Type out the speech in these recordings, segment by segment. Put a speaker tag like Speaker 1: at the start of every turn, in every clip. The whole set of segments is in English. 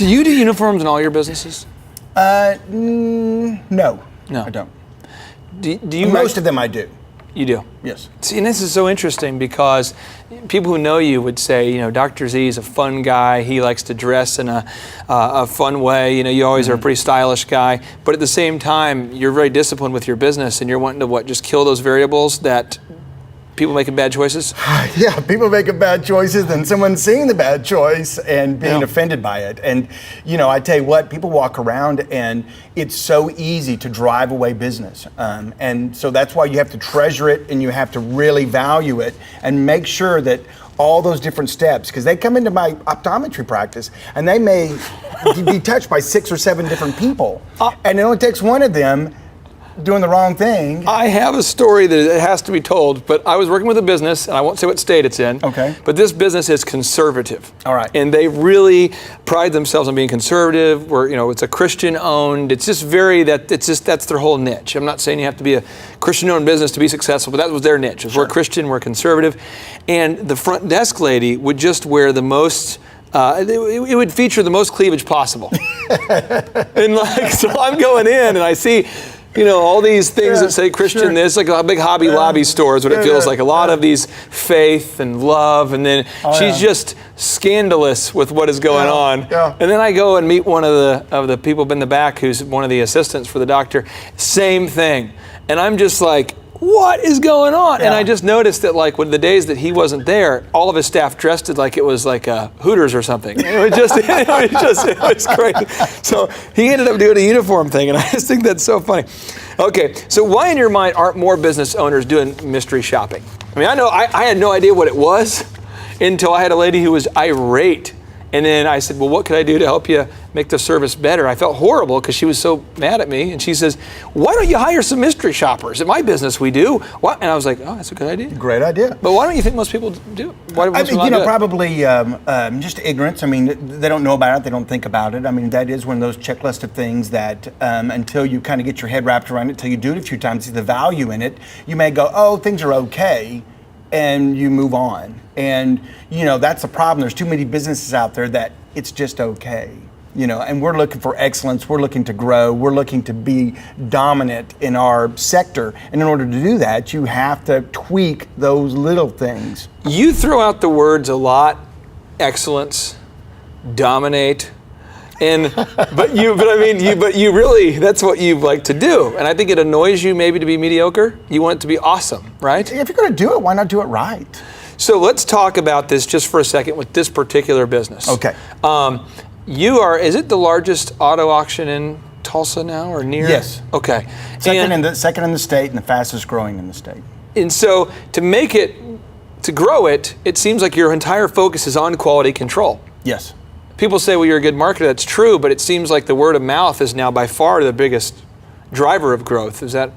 Speaker 1: Do you do uniforms in all your businesses?
Speaker 2: No, I don't.
Speaker 1: Do you
Speaker 2: Most of them I do.
Speaker 1: You do?
Speaker 2: Yes.
Speaker 1: See, and this is so interesting because people who know you would say, Dr. Z is a fun guy. He likes to dress in a fun way. You always are a pretty stylish guy. But at the same time, you're very disciplined with your business, and you're wanting to just kill those variables that people making bad choices?
Speaker 2: Yeah, people making bad choices, and someone seeing the bad choice and being offended by it. And, I tell you what, people walk around and it's so easy to drive away business. And so that's why you have to treasure it and you have to really value it and make sure that all those different steps, because they come into my optometry practice and they may be touched by 6 or 7 different people. And it only takes one of them doing the wrong thing.
Speaker 1: I have a story that has to be told, but I was working with a business, and I won't say what state it's in.
Speaker 2: Okay.
Speaker 1: But this business is conservative.
Speaker 2: All right.
Speaker 1: And they really pride themselves on being conservative. Where it's a Christian-owned. It's just that's their whole niche. I'm not saying you have to be a Christian-owned business to be successful, but that was their niche. Sure. We're Christian, we're conservative, and the front desk lady would just wear the most. It would feature the most cleavage possible. And so I'm going in and I see. All these things that say Christian, there's like a big Hobby Lobby store is what it feels like. A lot of these faith and love, and then she's just scandalous with what is going on.
Speaker 2: Yeah.
Speaker 1: And then I go and meet one of the people in the back who's one of the assistants for the doctor. Same thing. And I'm just like, what is going on? Yeah. And I just noticed that when the days that he wasn't there, all of his staff dressed it like it was like Hooters or something. It was crazy. So he ended up doing a uniform thing, and I just think that's so funny. Okay, so why in your mind aren't more business owners doing mystery shopping? I mean, I had no idea what it was until I had a lady who was irate. And then I said, well, what could I do to help you make the service better? I felt horrible because she was so mad at me. And she says, why don't you hire some mystery shoppers? In my business, we do. What? And I was like, oh, that's a good idea.
Speaker 2: Great idea.
Speaker 1: But why don't you think most people do? Why do most people not do it?
Speaker 2: Probably just ignorance. I mean, they don't know about it. They don't think about it. I mean, that is one of those checklist of things that until you kind of get your head wrapped around it, until you do it a few times, see the value in it, you may go, oh, things are okay. And you move on. And, that's the problem. There's too many businesses out there that it's just okay. And we're looking for excellence. We're looking to grow. We're looking to be dominant in our sector. And in order to do that, you have to tweak those little things.
Speaker 1: You throw out the words a lot, excellence, dominate. But you really, that's what you like to do. And I think it annoys you maybe to be mediocre. You want it to be awesome, right?
Speaker 2: If you're going to do it, why not do it right?
Speaker 1: So let's talk about this just for a second with this particular business.
Speaker 2: Okay.
Speaker 1: Is it the largest auto auction in Tulsa now or near?
Speaker 2: Yes.
Speaker 1: Okay.
Speaker 2: Second in the state and the fastest growing in the state.
Speaker 1: And so to grow it, it seems like your entire focus is on quality control.
Speaker 2: Yes.
Speaker 1: People say, well, you're a good marketer. That's true, but it seems like the word of mouth is now by far the biggest driver of growth. Is that?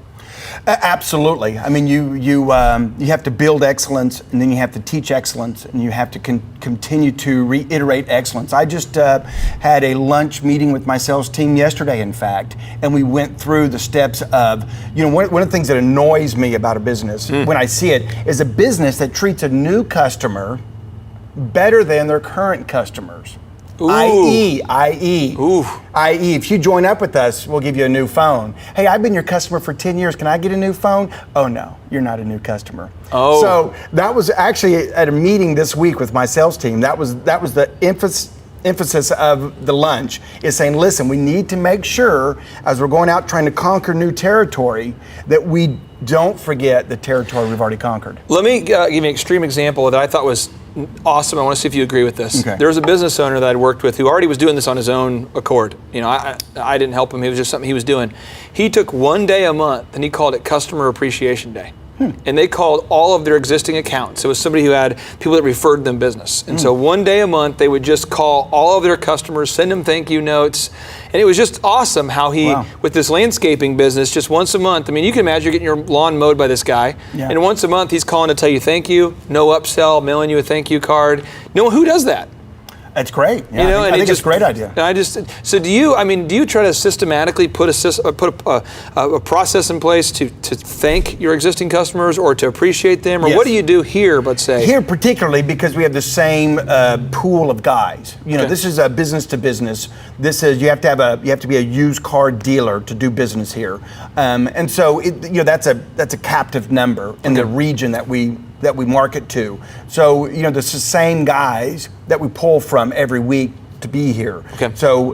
Speaker 2: Absolutely. I mean, you have to build excellence, and then you have to teach excellence, and you have to continue to reiterate excellence. I just had a lunch meeting with my sales team yesterday, in fact, and we went through the steps of, one of the things that annoys me about a business when I see it is a business that treats a new customer better than their current customers. i.e., if you join up with us, we'll give you a new phone. Hey, I've been your customer for 10 years. Can I get a new phone? Oh, no, you're not a new customer.
Speaker 1: Oh.
Speaker 2: So that was actually at a meeting this week with my sales team. That was the emphasis of the lunch, is saying, listen, we need to make sure as we're going out trying to conquer new territory that we don't forget the territory we've already conquered.
Speaker 1: Let me give you an extreme example that I thought was awesome. I want to see if you agree with this.
Speaker 2: Okay.
Speaker 1: There was a business owner that I'd worked with who already was doing this on his own accord. I didn't help him. It was just something he was doing. He took one day a month and he called it Customer Appreciation Day. And they called all of their existing accounts. It was somebody who had people that referred them business. And so one day a month, they would just call all of their customers, send them thank you notes. And it was just awesome how he, with this landscaping business, just once a month, I mean, you can imagine you're getting your lawn mowed by this guy. Yeah. And once a month, he's calling to tell you thank you, no upsell, mailing you a thank you card. No, who does that?
Speaker 2: That's great. Yeah,
Speaker 1: You know,
Speaker 2: I think it's a great idea.
Speaker 1: So do you try to systematically put a process in place to thank your existing customers or to appreciate them, or
Speaker 2: Yes.
Speaker 1: what do you do here? Let's say
Speaker 2: Here particularly because we have the same pool of guys. You know,
Speaker 1: Okay.
Speaker 2: this is a business to business. This is you have to be a used car dealer to do business here, and so that's a captive number in the region that we market to. So it's the same guys that we pull from every week to be here.
Speaker 1: Okay.
Speaker 2: So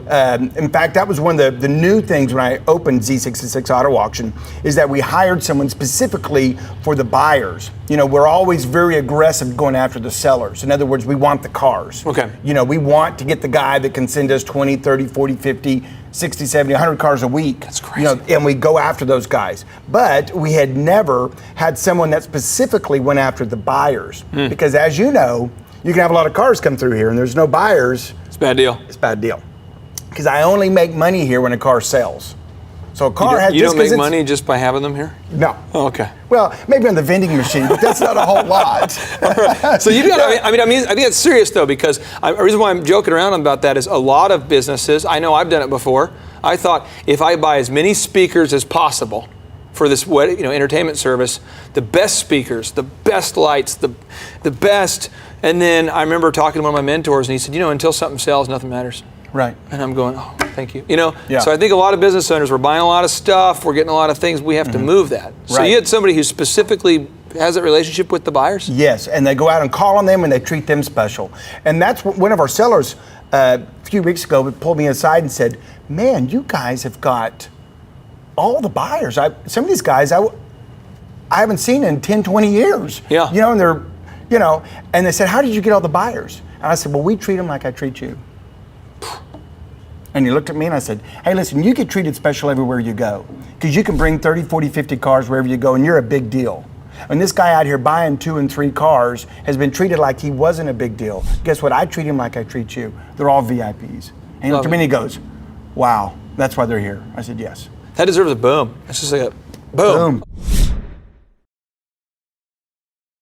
Speaker 2: in fact, that was one of the new things when I opened Z66 Auto Auction, is that we hired someone specifically for the buyers. We're always very aggressive going after the sellers. In other words, we want the cars.
Speaker 1: Okay.
Speaker 2: We want to get the guy that can send us 20, 30, 40, 50, 60, 70, 100 cars a week.
Speaker 1: That's crazy.
Speaker 2: And we go after those guys. But we had never had someone that specifically went after the buyers. Because as you know, you can have a lot of cars come through here and there's no buyers.
Speaker 1: it's a bad deal.
Speaker 2: It's a bad deal. Because I only make money here when a car sells. So a car has
Speaker 1: You
Speaker 2: just
Speaker 1: don't make
Speaker 2: 'cause
Speaker 1: money just by having them here?
Speaker 2: No.
Speaker 1: Oh, okay.
Speaker 2: Well, maybe on the vending machine, but that's not a whole lot.
Speaker 1: So you've got. I think it's serious though, because the reason why I'm joking around about that is a lot of businesses. I know I've done it before. I thought if I buy as many speakers as possible for this entertainment service, the best speakers, the best lights, the best. And then I remember talking to one of my mentors, and he said, until something sells, nothing matters.
Speaker 2: Right.
Speaker 1: And I'm going, oh, thank you.
Speaker 2: Yeah.
Speaker 1: So I think a lot of business owners, we're buying a lot of stuff, we're getting a lot of things, we have to move that. So
Speaker 2: Right.
Speaker 1: you had somebody who specifically has that relationship with the buyers?
Speaker 2: Yes, and they go out and call on them and they treat them special. And that's what one of our sellers a few weeks ago pulled me aside and said, man, you guys have got all the buyers. Some of these guys I haven't seen in 10, 20 years.
Speaker 1: Yeah.
Speaker 2: And they're, and they said, how did you get all the buyers? And I said, well, we treat them like I treat you. And he looked at me and I said, hey, listen, you get treated special everywhere you go. Because you can bring 30, 40, 50 cars wherever you go and you're a big deal. And this guy out here buying 2 and 3 cars has been treated like he wasn't a big deal. Guess what? I treat him like I treat you. They're all VIPs. And he looked at me and he goes, wow, that's why they're here. I said, yes.
Speaker 1: That deserves a boom. It's just like a boom.
Speaker 2: Boom.